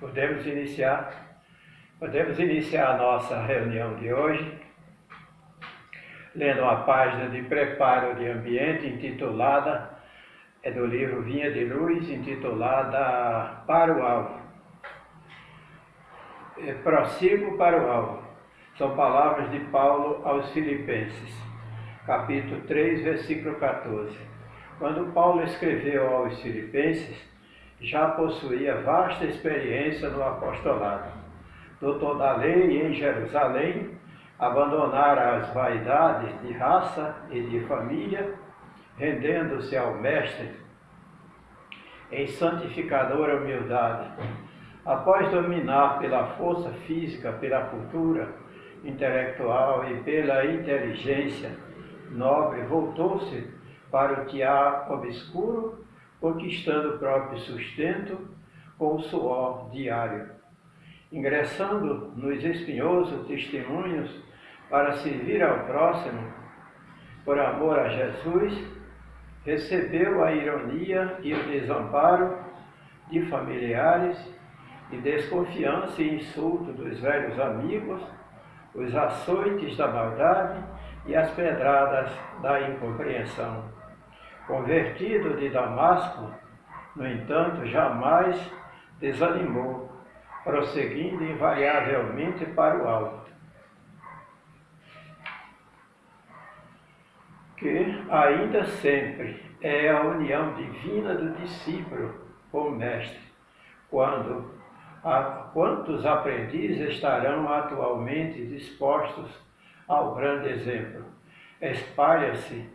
Podemos iniciar a nossa reunião de hoje lendo uma página de preparo de ambiente intitulada, do livro Vinha de Luz, intitulada Para o Alvo. Prossigo para o alvo. São palavras de Paulo aos Filipenses, capítulo 3, versículo 14. Quando Paulo escreveu aos Filipenses, já possuía vasta experiência no apostolado. Doutor da lei em Jerusalém, abandonara as vaidades de raça e de família, rendendo-se ao Mestre em santificadora humildade. Após dominar pela força física, pela cultura intelectual e pela inteligência nobre, voltou-se para o tear obscuro, conquistando o próprio sustento com o suor diário. Ingressando nos espinhosos testemunhos para servir ao próximo, por amor a Jesus, recebeu a ironia e o desamparo de familiares e desconfiança e insulto dos velhos amigos, os açoites da maldade e as pedradas da incompreensão. Convertido de Damasco, no entanto, jamais desanimou, prosseguindo invariavelmente para o alto. Que ainda sempre é a união divina do discípulo com o Mestre, quantos aprendizes estarão atualmente dispostos ao grande exemplo. Espalha-se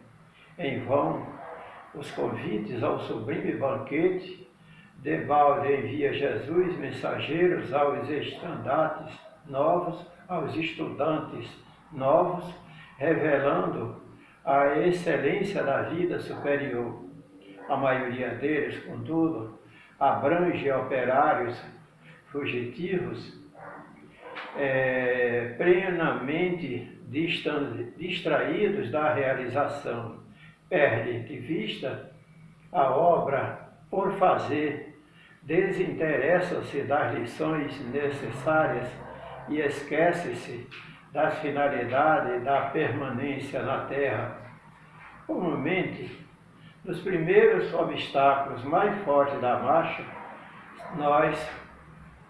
em vão os convites ao sublime banquete, debalde envia Jesus mensageiros aos estudantes novos, revelando a excelência da vida superior. A maioria deles, contudo, abrange operários fugitivos, plenamente distraídos da realização. Perde de vista a obra por fazer, desinteressa-se das lições necessárias e esquece-se das finalidades da permanência na Terra. Comumente, nos primeiros obstáculos mais fortes da marcha,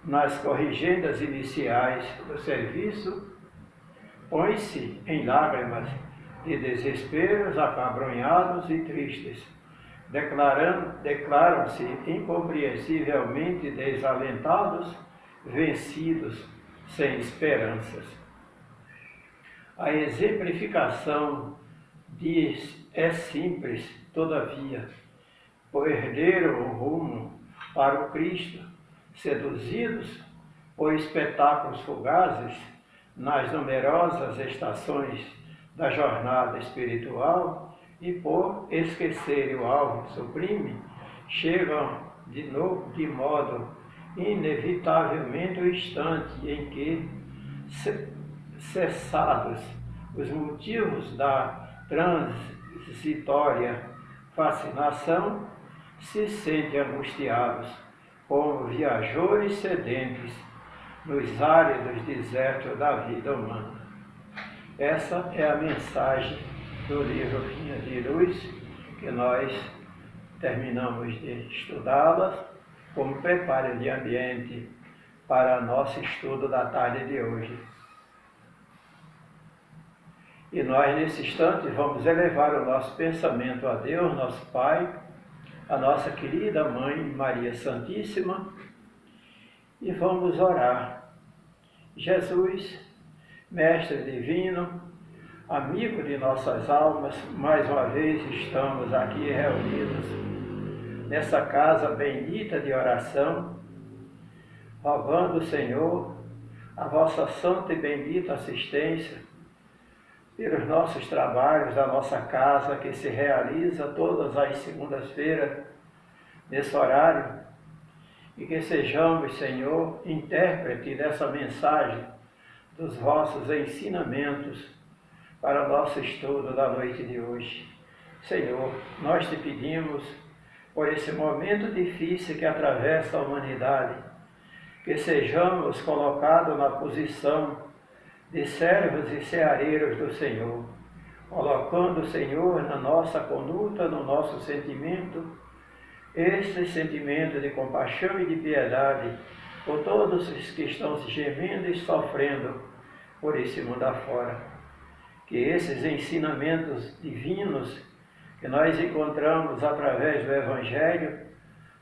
nas corrigendas iniciais do serviço, põe-se em lágrimas de desesperos acabrunhados e tristes, declaram-se incompreensivelmente desalentados, vencidos, sem esperanças. A exemplificação é simples, todavia, perderam o rumo para o Cristo, seduzidos por espetáculos fugazes nas numerosas estações da jornada espiritual e por esquecerem o alvo sublime, chegam de novo de modo inevitavelmente o instante em que, cessados os motivos da transitória fascinação, se sentem angustiados como viajores sedentes nos áridos desertos da vida humana. Essa é a mensagem do livro Vinha de Luz, que nós terminamos de estudá-las como preparo de ambiente para nosso estudo da tarde de hoje. E nós, nesse instante, vamos elevar o nosso pensamento a Deus, nosso Pai, a nossa querida Mãe Maria Santíssima, e vamos orar. Jesus, Mestre Divino, amigo de nossas almas, mais uma vez estamos aqui reunidos nessa casa bendita de oração, rogando, Senhor, a vossa santa e bendita assistência pelos nossos trabalhos da nossa casa, que se realiza todas as segundas-feiras, nesse horário, e que sejamos, Senhor, intérprete dessa mensagem, dos vossos ensinamentos para o nosso estudo da noite de hoje. Senhor, nós te pedimos por esse momento difícil que atravessa a humanidade, que sejamos colocados na posição de servos e ceareiros do Senhor, colocando o Senhor na nossa conduta, no nosso sentimento, esse sentimento de compaixão e de piedade por todos os que estão gemendo e sofrendo por esse mundo afora. Que esses ensinamentos divinos que nós encontramos através do Evangelho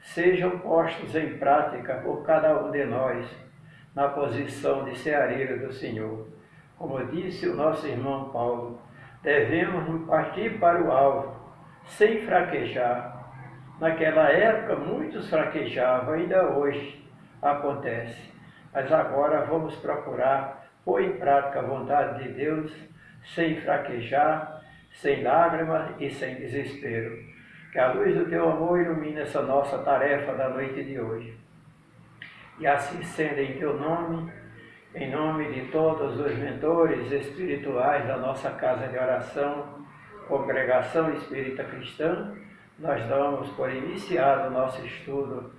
sejam postos em prática por cada um de nós, na posição de ceareiro do Senhor. Como disse o nosso irmão Paulo, devemos partir para o alvo, sem fraquejar. Naquela época, muitos fraquejavam, ainda hoje acontece. Mas agora vamos procurar pôr em prática a vontade de Deus, sem fraquejar, sem lágrimas e sem desespero. Que a luz do teu amor ilumine essa nossa tarefa da noite de hoje. E assim sendo, em teu nome, em nome de todos os mentores espirituais da nossa casa de oração, Congregação Espírita Cristã, nós damos por iniciado o nosso estudo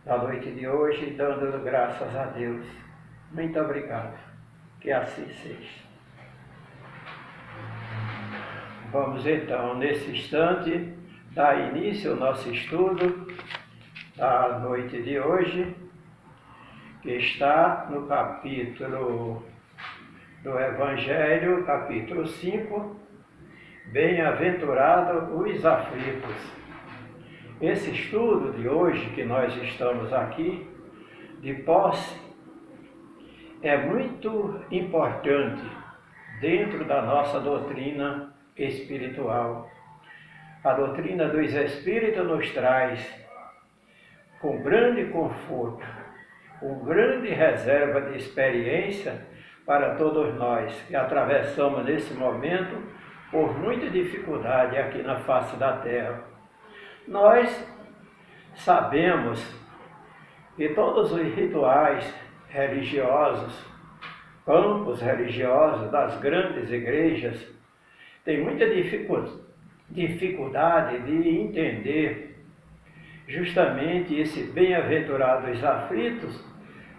da noite de hoje, dando graças a Deus. Muito obrigado. Que assim seja. Vamos então, nesse instante, dar início ao nosso estudo da noite de hoje, que está no capítulo do Evangelho, capítulo 5, Bem-aventurado os aflitos. Esse estudo de hoje que nós estamos aqui, de posse, é muito importante dentro da nossa doutrina espiritual. A doutrina dos Espíritos nos traz, com grande conforto, com grande reserva de experiência para todos nós que atravessamos nesse momento por muita dificuldade aqui na face da Terra. Nós sabemos que todos os rituais religiosos, campos religiosos das grandes igrejas, têm muita dificuldade de entender justamente esse bem-aventurados aflitos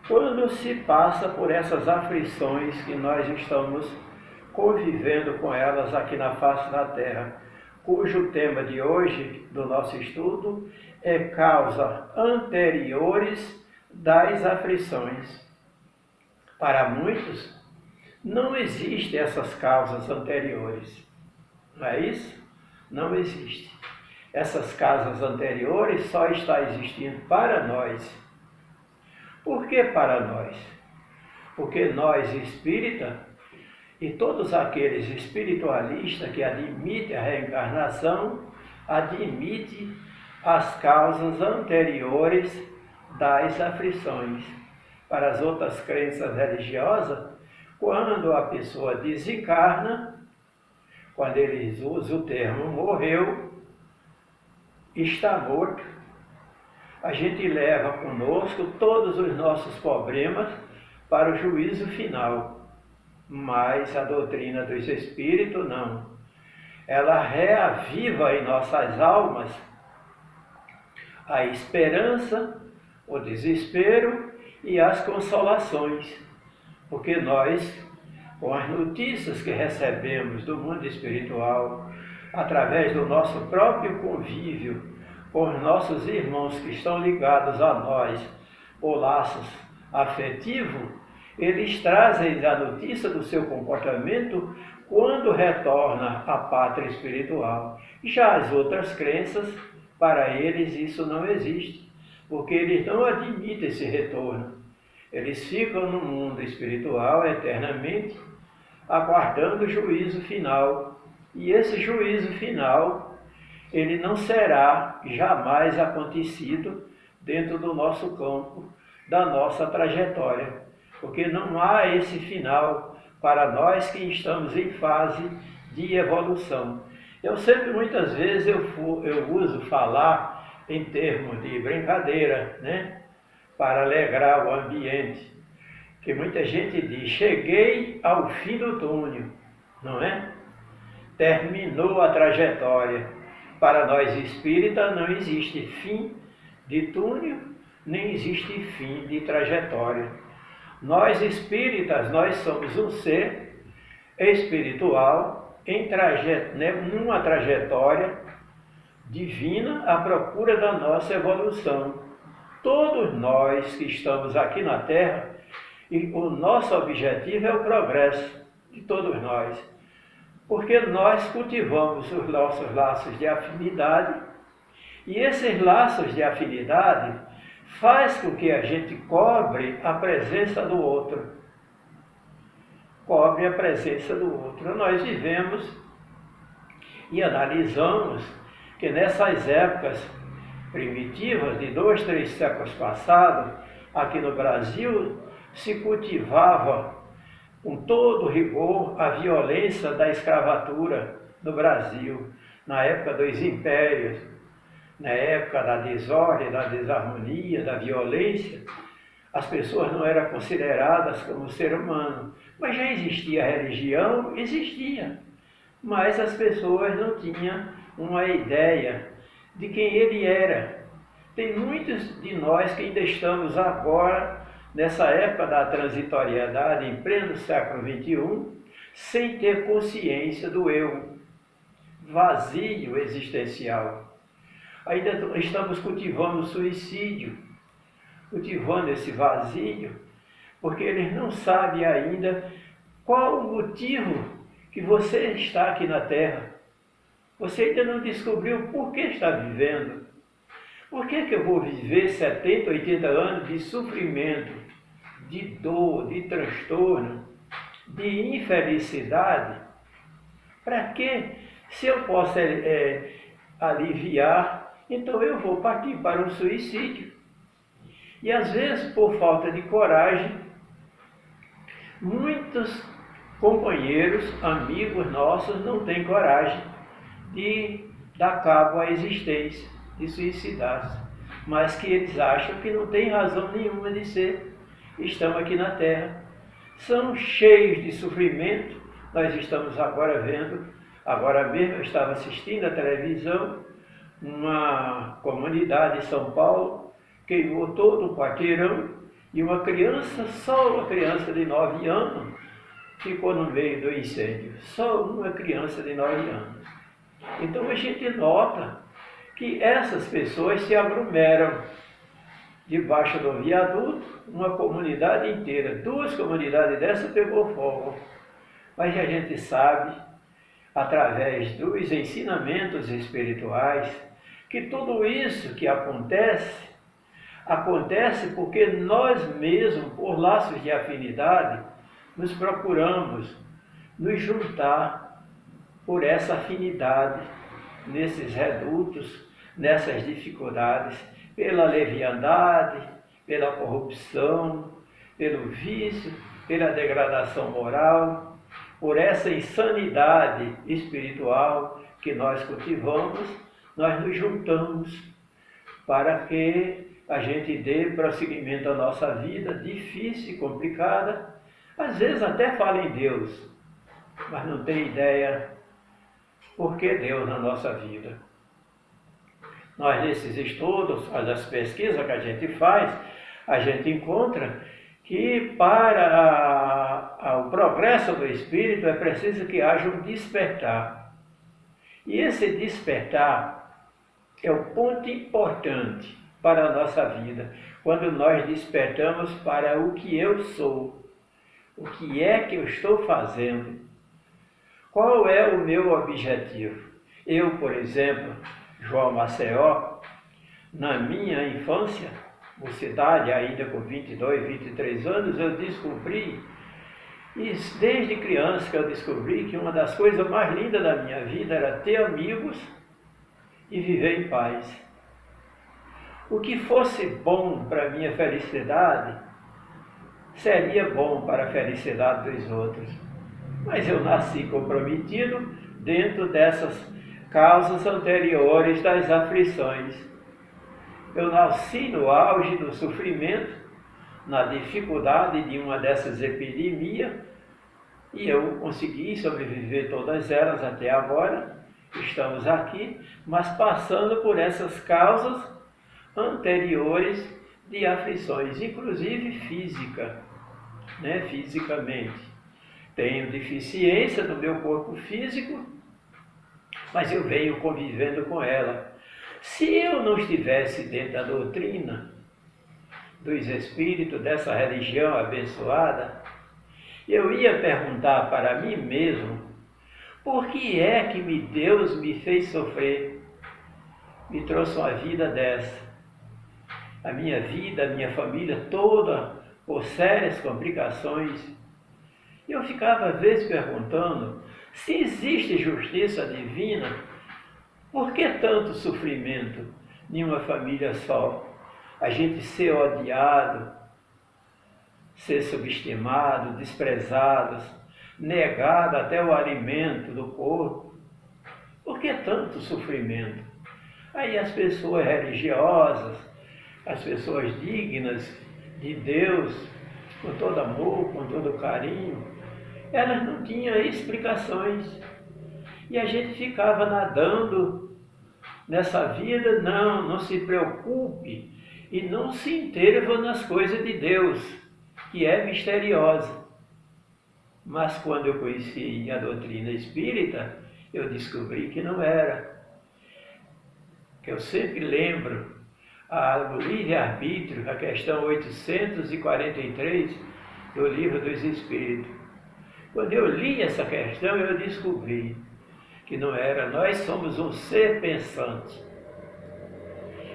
quando se passa por essas aflições que nós estamos convivendo com elas aqui na face da Terra, cujo tema de hoje do nosso estudo é causas anteriores das aflições. Para muitos, não existem essas causas anteriores. Não é isso? Não existe. Essas causas anteriores só estão existindo para nós. Por que para nós? Porque nós, espíritas, e todos aqueles espiritualistas que admitem a reencarnação, admitem as causas anteriores das aflições. Para as outras crenças religiosas, quando a pessoa desencarna, quando eles usam o termo morreu, está morto, a gente leva conosco todos os nossos problemas para o juízo final. Mas a doutrina dos Espíritos não. Ela reaviva em nossas almas a esperança, o desespero e as consolações. Porque nós, com as notícias que recebemos do mundo espiritual, através do nosso próprio convívio com os nossos irmãos que estão ligados a nós por laços afetivos, eles trazem a notícia do seu comportamento quando retorna à pátria espiritual. Já as outras crenças, para eles isso não existe, porque eles não admitem esse retorno. Eles ficam no mundo espiritual eternamente, aguardando o juízo final. E esse juízo final, ele não será jamais acontecido dentro do nosso campo, da nossa trajetória. Porque não há esse final para nós que estamos em fase de evolução. Eu sempre, muitas vezes, eu uso falar em termos de brincadeira, né? Para alegrar o ambiente. Que muita gente diz, cheguei ao fim do túnel, não é? Terminou a trajetória. Para nós espíritas não existe fim de túnel, nem existe fim de trajetória. Nós espíritas, nós somos um ser espiritual numa trajetória divina à procura da nossa evolução. Todos nós que estamos aqui na Terra, e o nosso objetivo é o progresso de todos nós, porque nós cultivamos os nossos laços de afinidade, e esses laços de afinidade faz com que a gente cobre a presença do outro. Cobre a presença do outro. Nós vivemos e analisamos que nessas épocas primitivas, de 2, 3 séculos passados, aqui no Brasil, se cultivava com todo rigor a violência da escravatura no Brasil, na época dos impérios, na época da desordem, da desarmonia, da violência. As pessoas não eram consideradas como ser humano, mas já existia religião, existia, mas as pessoas não tinham uma ideia de quem ele era. Tem muitos de nós que ainda estamos agora, nessa época da transitoriedade, em pleno século XXI, sem ter consciência do eu, vazio existencial. Ainda estamos cultivando o suicídio, cultivando esse vazio, porque eles não sabem ainda qual o motivo que você está aqui na Terra. Você ainda não descobriu por que está vivendo. Por que eu vou viver 70, 80 anos de sofrimento, de dor, de transtorno, de infelicidade? Para quê? Se eu posso aliviar, então eu vou partir para um suicídio. E às vezes, por falta de coragem, muitos companheiros, amigos nossos, não têm coragem de dar cabo à existência, de suicidar-se, mas que eles acham que não tem razão nenhuma de ser, estão aqui na Terra. São cheios de sofrimento. Nós estamos agora vendo, agora mesmo eu estava assistindo a televisão, uma comunidade em São Paulo, queimou todo o quarteirão, e uma criança, só uma criança de 9 anos, ficou no meio do incêndio. Só uma criança de 9 anos. Então a gente nota que essas pessoas se aglomeram debaixo do viaduto, uma comunidade inteira. 2 comunidades dessas pegou fogo. Mas a gente sabe, através dos ensinamentos espirituais, que tudo isso que acontece porque nós mesmos, por laços de afinidade, nos procuramos nos juntar por essa afinidade nesses redutos, nessas dificuldades, pela leviandade, pela corrupção, pelo vício, pela degradação moral, por essa insanidade espiritual que nós cultivamos, nós nos juntamos para que a gente dê prosseguimento à nossa vida difícil e complicada. Às vezes até fala em Deus, mas não tem ideia por que Deus na nossa vida. Nós, nesses estudos, as pesquisas que a gente faz, a gente encontra que para o progresso do espírito é preciso que haja um despertar. E esse despertar é o ponto importante para a nossa vida, quando nós despertamos para o que eu sou, o que é que eu estou fazendo, qual é o meu objetivo. Eu, por exemplo, João Maceió, na minha infância, mocidade, ainda com 22, 23 anos, eu descobri, e desde criança que eu descobri que uma das coisas mais lindas da minha vida era ter amigos e viver em paz. O que fosse bom para a minha felicidade, seria bom para a felicidade dos outros. Mas eu nasci comprometido dentro dessas causas anteriores das aflições. Eu nasci no auge do sofrimento, na dificuldade de uma dessas epidemias, e eu consegui sobreviver todas elas até agora. Estamos aqui, mas passando por essas causas anteriores de aflições, inclusive física, né? Fisicamente. Tenho deficiência no meu corpo físico, mas eu venho convivendo com ela. Se eu não estivesse dentro da doutrina dos espíritos dessa religião abençoada, eu ia perguntar para mim mesmo, por que é que Deus me fez sofrer, me trouxe uma vida dessa? A minha vida, a minha família toda, por sérias complicações. Eu ficava às vezes perguntando, se existe justiça divina, por que tanto sofrimento em uma família só? A gente ser odiado, ser subestimado, desprezado, negado até o alimento do corpo. Por que tanto sofrimento? Aí as pessoas religiosas, as pessoas dignas de Deus, com todo amor, com todo carinho, elas não tinham explicações. E a gente ficava nadando nessa vida, não se preocupe e não se enterva nas coisas de Deus, que é misteriosa. Mas quando eu conheci a doutrina espírita, eu descobri que não era. Que eu sempre lembro o livre-arbítrio, a questão 843 do Livro dos Espíritos. Quando eu li essa questão, eu descobri que não era. Nós somos um ser pensante,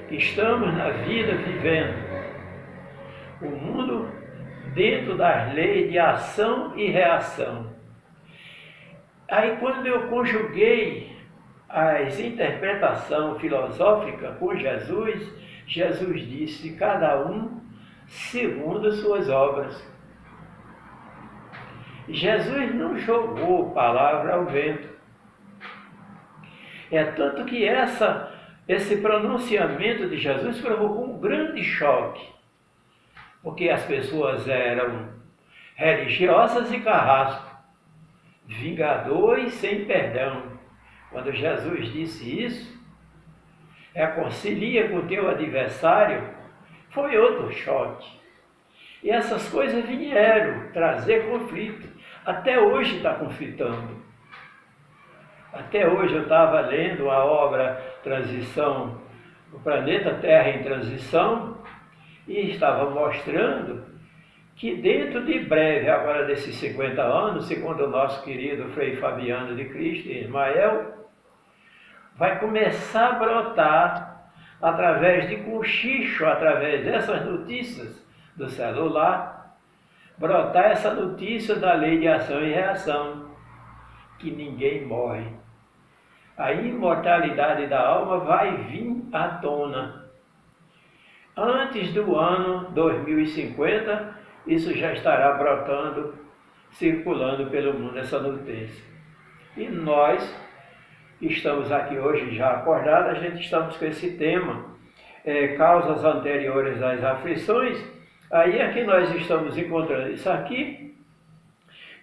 que estamos na vida vivendo o mundo dentro das leis de ação e reação. Aí quando eu conjuguei as interpretação filosófica com Jesus, Jesus disse, cada um segundo suas obras. Jesus não jogou palavra ao vento. É tanto que esse pronunciamento de Jesus provocou um grande choque, porque as pessoas eram religiosas e carrasco, vingadores sem perdão. Quando Jesus disse isso, reconcilia com o teu adversário, foi outro choque. E essas coisas vieram trazer conflito. Até hoje está conflitando. Até hoje eu estava lendo a obra Transição, o Planeta Terra em Transição, e estava mostrando que dentro de breve, agora desses 50 anos, segundo o nosso querido Frei Fabiano de Cristo em Ismael, vai começar a brotar através de cochicho, através dessas notícias do celular, brotar essa notícia da lei de ação e reação, que ninguém morre. A imortalidade da alma vai vir à tona. Antes do ano 2050, isso já estará brotando, circulando pelo mundo essa notícia. E nós que estamos aqui hoje já acordados, a gente estamos com esse tema, causas anteriores às aflições. Aí é que nós estamos encontrando isso aqui,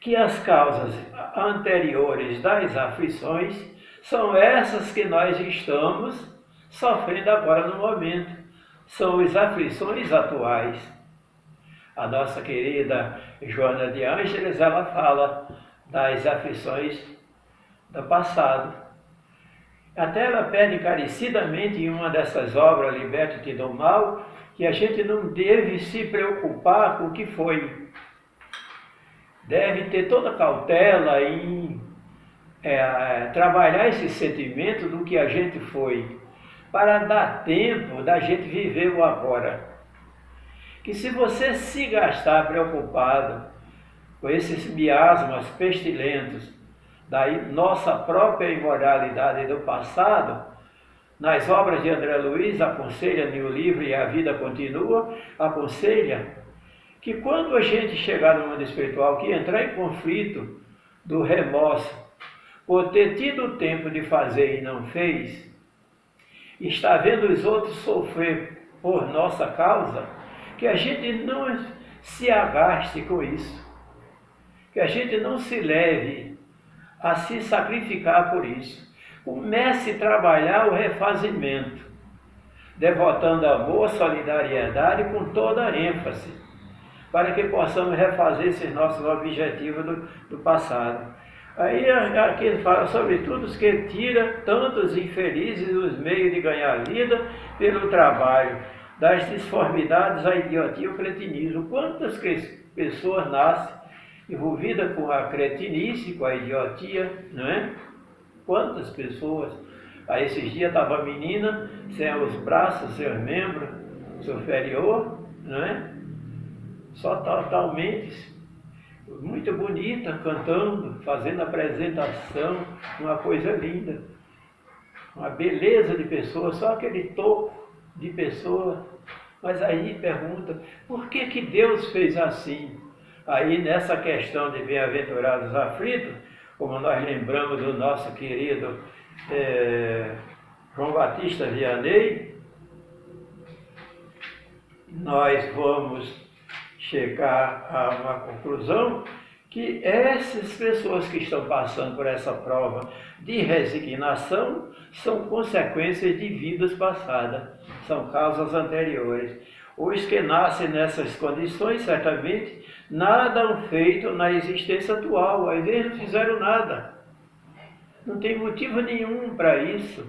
que as causas anteriores das aflições são essas que nós estamos sofrendo agora no momento. São as aflições atuais. A nossa querida Joana de Ângeles, ela fala das aflições do passado. Até ela pede encarecidamente em uma dessas obras, Liberte-te do Mal, que a gente não deve se preocupar com o que foi. Deve ter toda cautela em trabalhar esse sentimento do que a gente foi, para dar tempo da gente viver o agora. Que se você se gastar preocupado com esses miasmas pestilentos da nossa própria imoralidade do passado, nas obras de André Luiz, aconselha no livro E a Vida Continua, aconselha que quando a gente chegar no mundo espiritual, que entrar em conflito do remorso, por ter tido tempo de fazer e não fez, está vendo os outros sofrer por nossa causa, que a gente não se agaste com isso, que a gente não se leve a se sacrificar por isso. Comece a trabalhar o refazimento devotando amor, solidariedade com toda a ênfase, para que possamos refazer esses nossos objetivos do passado. Aí aqui ele fala sobretudo os que tiram tantos infelizes os meios de ganhar vida pelo trabalho, das disformidades à idiotia e ao cretinismo. Quantas pessoas nascem envolvidas com a cretinice, com a idiotia, não é? Quantas pessoas? Aí esses dias estava a menina sem os braços, sem os membros superior, não é? Só totalmente muito bonita, cantando, fazendo apresentação, uma coisa linda, uma beleza de pessoa, só aquele topo de pessoa. Mas aí pergunta, por que que Deus fez assim? Aí nessa questão de bem-aventurados aflitos, como nós lembramos do nosso querido João Batista Vianney, nós vamos chegar a uma conclusão que essas pessoas que estão passando por essa prova de resignação são consequências de vidas passadas, são causas anteriores. Os que nascem nessas condições, certamente, nada han feito na existência atual, às vezes não fizeram nada. Não tem motivo nenhum para isso.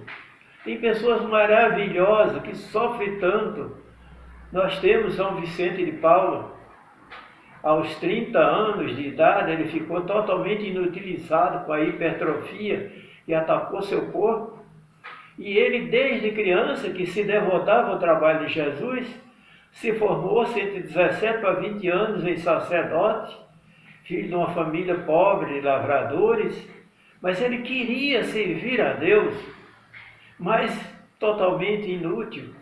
Tem pessoas maravilhosas que sofrem tanto. Nós temos São Vicente de Paulo. Aos 30 anos de idade, ele ficou totalmente inutilizado com a hipertrofia que atacou seu corpo. E ele, desde criança, que se devotava ao trabalho de Jesus, se formou-se entre 17 para 20 anos em sacerdote, filho de uma família pobre de lavradores, mas ele queria servir a Deus, mas totalmente inútil.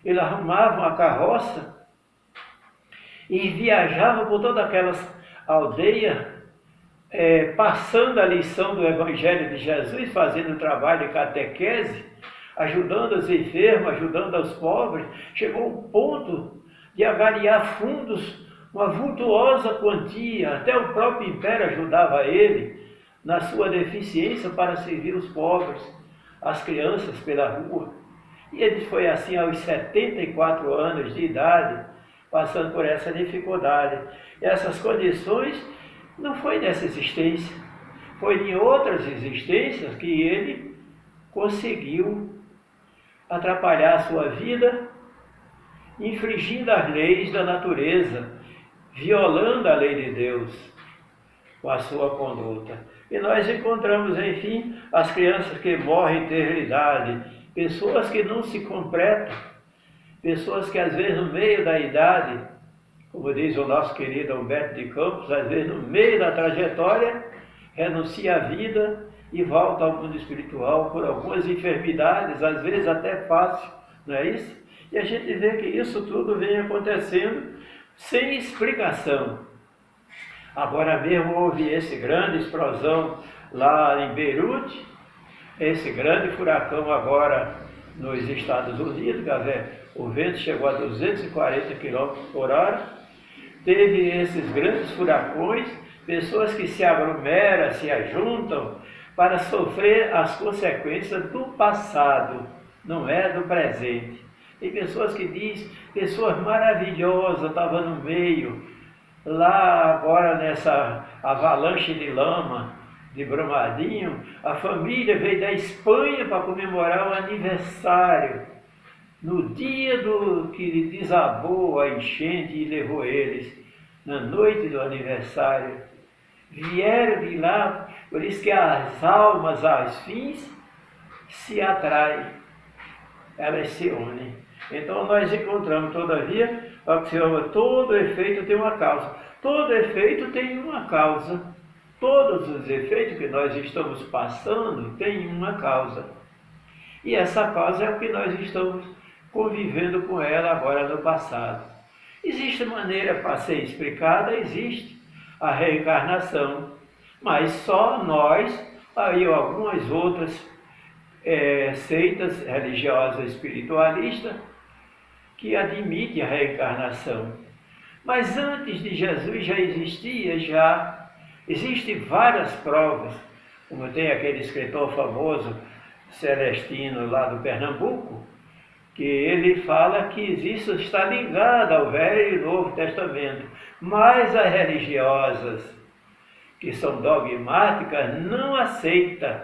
Ele arrumava uma carroça e viajava por todas aquelas aldeias, passando a lição do Evangelho de Jesus, fazendo o trabalho de catequese, ajudando os enfermos, ajudando os pobres. Chegou ao ponto de avaliar fundos, uma vultuosa quantia, até o próprio império ajudava ele na sua deficiência para servir os pobres, as crianças pela rua. E ele foi assim aos 74 anos de idade, passando por essa dificuldade. E essas condições não foi nessa existência, foi em outras existências que ele conseguiu atrapalhar a sua vida, infringindo as leis da natureza, violando a lei de Deus com a sua conduta. E nós encontramos, enfim, as crianças que morrem em tenra idade, pessoas que não se completam, pessoas que às vezes no meio da idade, como diz o nosso querido Humberto de Campos, às vezes no meio da trajetória, renuncia à vida e volta ao mundo espiritual por algumas enfermidades, às vezes até fácil, não é isso? E a gente vê que isso tudo vem acontecendo sem explicação. Agora mesmo houve esse grande explosão lá em Beirute, esse grande furacão agora nos Estados Unidos, o vento chegou a 240 km por hora, teve esses grandes furacões, pessoas que se aglomeram, se ajuntam para sofrer as consequências do passado, não é do presente. Tem pessoas que dizem, pessoas maravilhosas estavam no meio, lá agora nessa avalanche de lama de Brumadinho, a família veio da Espanha para comemorar o aniversário, no dia que desabou a enchente e levou eles, na noite do aniversário. Vieram de lá, por isso que as almas, as fins, se atraem, elas se unem. Então nós encontramos, todavia, o que se chama, todo efeito tem uma causa. Todo efeito tem uma causa. Todos os efeitos que nós estamos passando têm uma causa. E essa causa é o que nós estamos convivendo com ela agora no passado. Existe maneira para ser explicada? Existe a reencarnação. Mas só nós, aí algumas outras seitas religiosas espiritualistas, que admitem a reencarnação. Mas antes de Jesus já existem várias provas, como tem aquele escritor famoso, Celestino, lá do Pernambuco, que ele fala que isso está ligado ao Velho e Novo Testamento, mas as religiosas, que são dogmáticas, não aceitam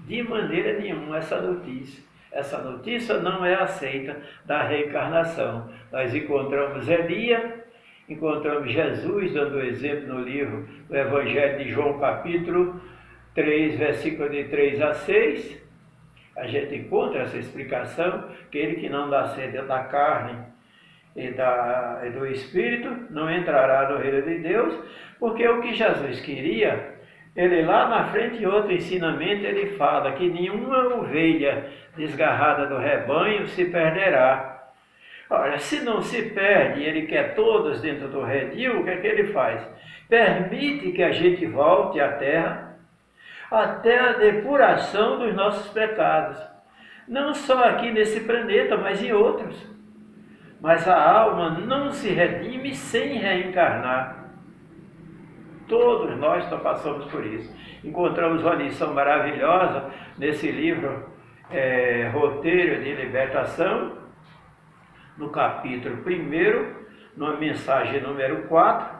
de maneira nenhuma essa notícia. Essa notícia não é aceita da reencarnação. Nós encontramos Elias, encontramos Jesus, dando exemplo no livro do Evangelho de João, capítulo 3, versículo de 3 a 6. A gente encontra essa explicação, que ele que não nascer da carne e do Espírito não entrará no reino de Deus, porque o que Jesus queria, ele lá na frente, em outro ensinamento, ele fala que nenhuma ovelha desgarrada do rebanho se perderá. Olha, se não se perde, ele quer todas dentro do redil, o que é que ele faz? Permite que a gente volte à terra, até a depuração dos nossos pecados. Não só aqui nesse planeta, mas em outros. Mas a alma não se redime sem reencarnar. Todos nós passamos por isso. Encontramos uma lição maravilhosa nesse livro, Roteiro de Libertação, no capítulo 1, numa mensagem número 4,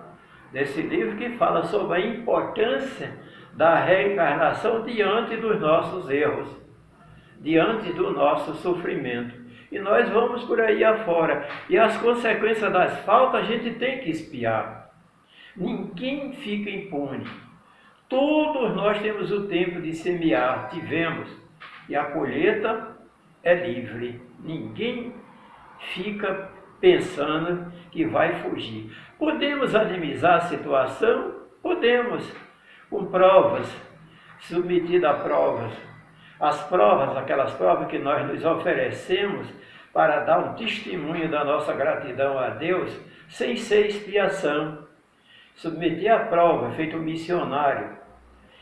desse livro, que fala sobre a importância da reencarnação diante dos nossos erros, diante do nosso sofrimento. E nós vamos por aí afora. E as consequências das faltas a gente tem que espiar. Ninguém fica impune. Todos nós temos o tempo de semear, tivemos. E a colheita é livre. Ninguém fica pensando que vai fugir. Podemos animizar a situação? Podemos. Com provas, submetido a provas. As provas, aquelas provas que nós nos oferecemos para dar um testemunho da nossa gratidão a Deus, sem ser expiação. Submeter a prova, feito um missionário.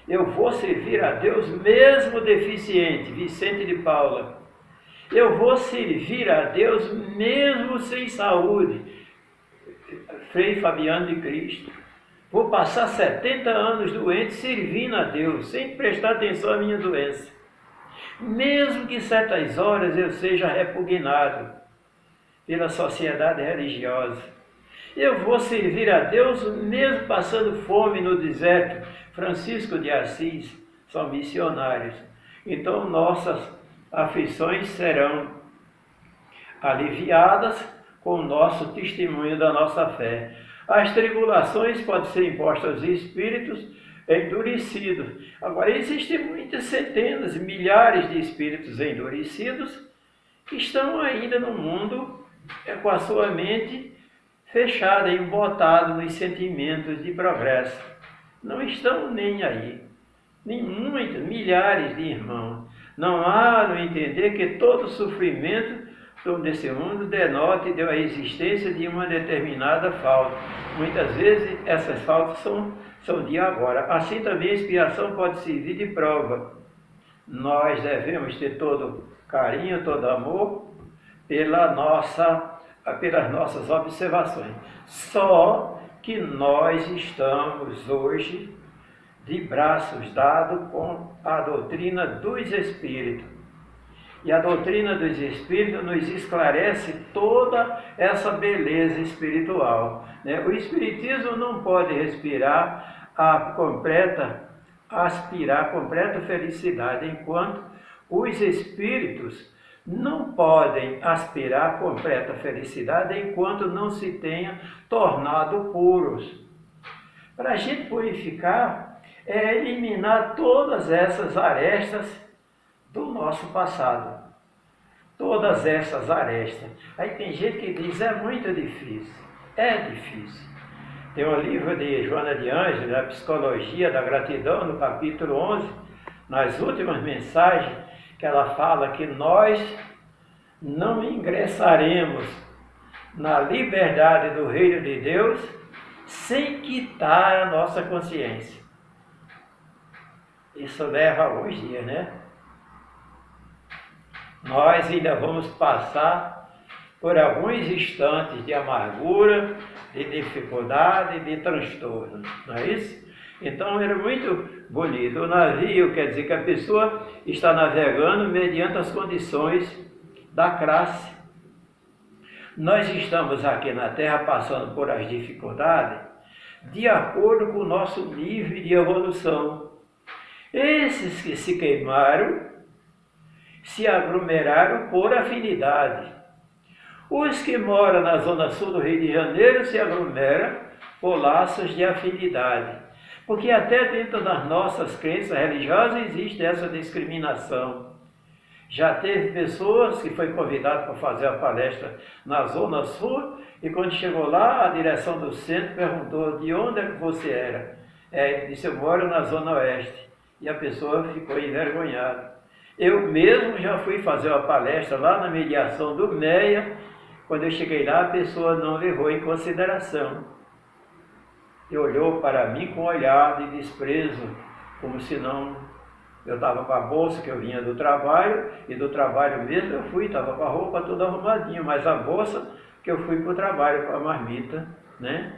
Eu vou servir a Deus mesmo deficiente, Vicente de Paula. Eu vou servir a Deus mesmo sem saúde, Frei Fabiano de Cristo. Vou passar 70 anos doente servindo a Deus, sem prestar atenção à minha doença. Mesmo que certas horas eu seja repugnado pela sociedade religiosa. Eu vou servir a Deus mesmo passando fome no deserto. Francisco de Assis são missionários. Então nossas aflições serão aliviadas com o nosso testemunho da nossa fé. As tribulações podem ser impostas aos espíritos endurecidos. Agora, existem muitas centenas, milhares de espíritos endurecidos que estão ainda no mundo com a sua mente fechada, embotada nos sentimentos de progresso. Não estão nem aí. Nem muitos, milhares de irmãos. Não há no entender que todo sofrimento desse mundo denota e deu a existência de uma determinada falta. Muitas vezes essas faltas são de agora. Assim também a expiação pode servir de prova. Nós devemos ter todo carinho, todo amor pelas nossas observações. Só que nós estamos hoje de braços dados com a doutrina dos Espíritos. E a doutrina dos Espíritos nos esclarece toda essa beleza espiritual. O Espiritismo não pode aspirar a completa felicidade, enquanto os Espíritos não podem aspirar a completa felicidade enquanto não se tenha tornado puros. Para a gente purificar, é eliminar todas essas arestas do nosso passado. Todas essas arestas. Aí tem gente que diz, é muito difícil. É difícil. Tem um livro de Joana de Ângeles, A Psicologia da Gratidão, no capítulo 11, nas últimas mensagens, que ela fala que nós não ingressaremos na liberdade do reino de Deus sem quitar a nossa consciência. Isso leva alguns dias, né? Nós ainda vamos passar por alguns instantes de amargura, de dificuldade, de transtorno, não é isso? Então era muito bonito. O navio quer dizer que a pessoa está navegando mediante as condições da classe nós estamos aqui na Terra passando por as dificuldades de acordo com o nosso nível de evolução. Esses que se queimaram se aglomeraram por afinidade. Os que moram na zona sul do Rio de Janeiro se aglomeram por laços de afinidade. Porque até dentro das nossas crenças religiosas existe essa discriminação. Já teve pessoas que foi convidado para fazer a palestra na Zona Sul e quando chegou lá, a direção do centro perguntou de onde é que você era. Ele disse, eu moro na Zona Oeste. E a pessoa ficou envergonhada. Eu mesmo já fui fazer uma palestra lá na mediação do MEIA. Quando eu cheguei lá, a pessoa não levou em consideração. E olhou para mim com um olhar de desprezo, como se não... Eu estava com a bolsa que eu vinha do trabalho, e do trabalho mesmo eu fui, estava com a roupa toda arrumadinha, mas a bolsa que eu fui para o trabalho com a marmita, né?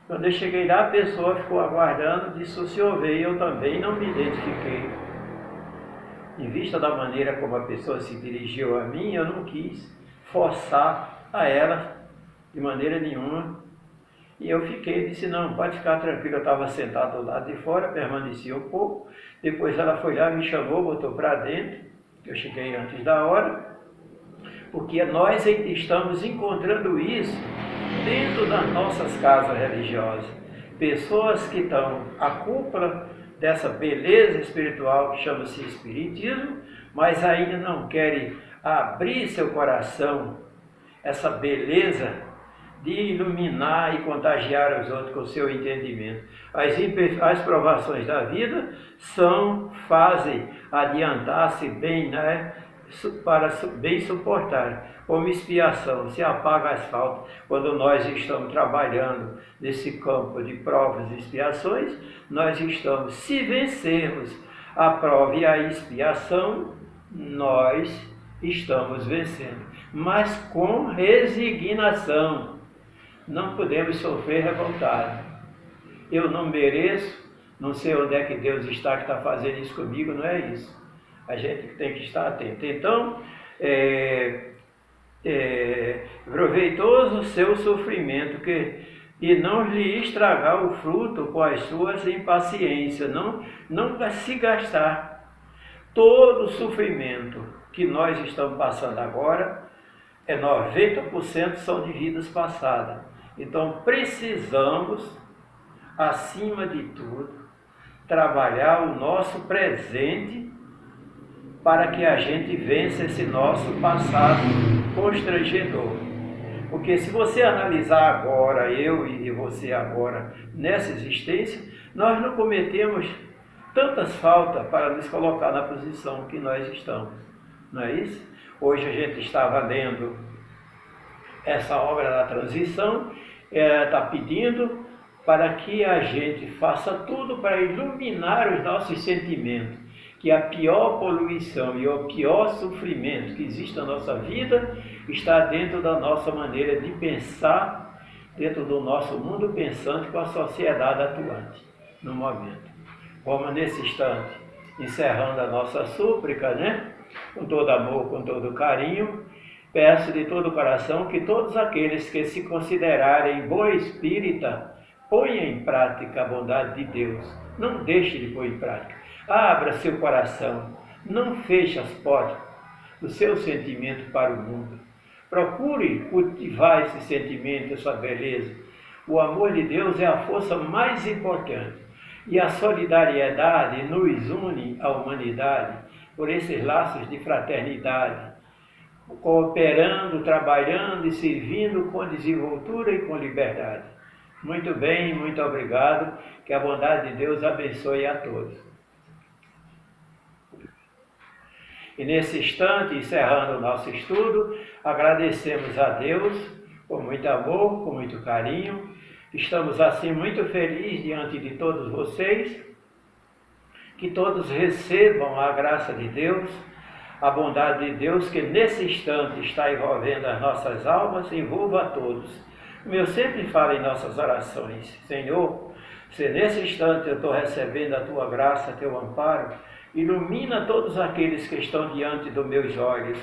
Quando eu cheguei lá, a pessoa ficou aguardando, disse o senhor veio, e eu também não me identifiquei. Em vista da maneira como a pessoa se dirigiu a mim, eu não quis forçar a ela de maneira nenhuma. E eu fiquei, disse, não, pode ficar tranquilo, eu estava sentado do lado de fora, permaneci um pouco, depois ela foi lá, me chamou, botou para dentro, eu cheguei antes da hora, porque nós estamos encontrando isso dentro das nossas casas religiosas. Pessoas que estão à cúpula dessa beleza espiritual que chama-se Espiritismo, mas ainda não querem abrir seu coração, essa beleza de iluminar e contagiar os outros com o seu entendimento. As provações da vida fazem adiantar-se bem, né, para bem suportar, como expiação, se apaga as faltas. Quando nós estamos trabalhando nesse campo de provas e expiações, nós estamos, se vencermos a prova e a expiação, nós estamos vencendo, mas com resignação. Não podemos sofrer revoltado. Eu não mereço, não sei onde é que Deus está que está fazendo isso comigo, não é isso. A gente tem que estar atento. Então, proveitoso o seu sofrimento, e não lhe estragar o fruto com as suas impaciências, não se gastar. Todo o sofrimento que nós estamos passando agora, 90% são de vidas passadas. Então precisamos, acima de tudo, trabalhar o nosso presente para que a gente vença esse nosso passado constrangedor. Porque se você analisar agora, eu e você agora, nessa existência, nós não cometemos tantas faltas para nos colocar na posição que nós estamos. Não é isso? Hoje a gente estava lendo essa obra da transição, está pedindo para que a gente faça tudo para iluminar os nossos sentimentos, que a pior poluição e o pior sofrimento que existe na nossa vida está dentro da nossa maneira de pensar, dentro do nosso mundo pensante com a sociedade atuante no momento. Vamos nesse instante, encerrando a nossa súplica, né? Com todo amor, com todo carinho, peço de todo o coração que todos aqueles que se considerarem boa espírita ponham em prática a bondade de Deus. Não deixe de pôr em prática. Abra seu coração, não feche as portas do seu sentimento para o mundo. Procure cultivar esse sentimento, essa beleza. O amor de Deus é a força mais importante e a solidariedade nos une à humanidade por esses laços de fraternidade, cooperando, trabalhando e servindo com desenvoltura e com liberdade. Muito bem, muito obrigado. Que a bondade de Deus abençoe a todos. E nesse instante, encerrando o nosso estudo, agradecemos a Deus com muito amor, com muito carinho. Estamos assim muito felizes diante de todos vocês. Que todos recebam a graça de Deus, a bondade de Deus que nesse instante está envolvendo as nossas almas, envolva a todos. Como eu sempre falo em nossas orações, Senhor, se nesse instante eu estou recebendo a Tua graça, Teu amparo, ilumina todos aqueles que estão diante dos meus olhos.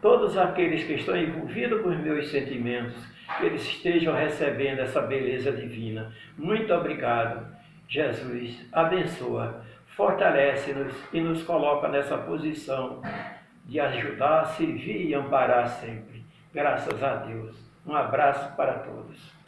todos aqueles que estão envolvidos com os meus sentimentos, que eles estejam recebendo essa beleza divina. Muito obrigado, Jesus. Abençoa, fortalece-nos e nos coloca nessa posição de ajudar, servir e amparar sempre. Graças a Deus. Um abraço para todos.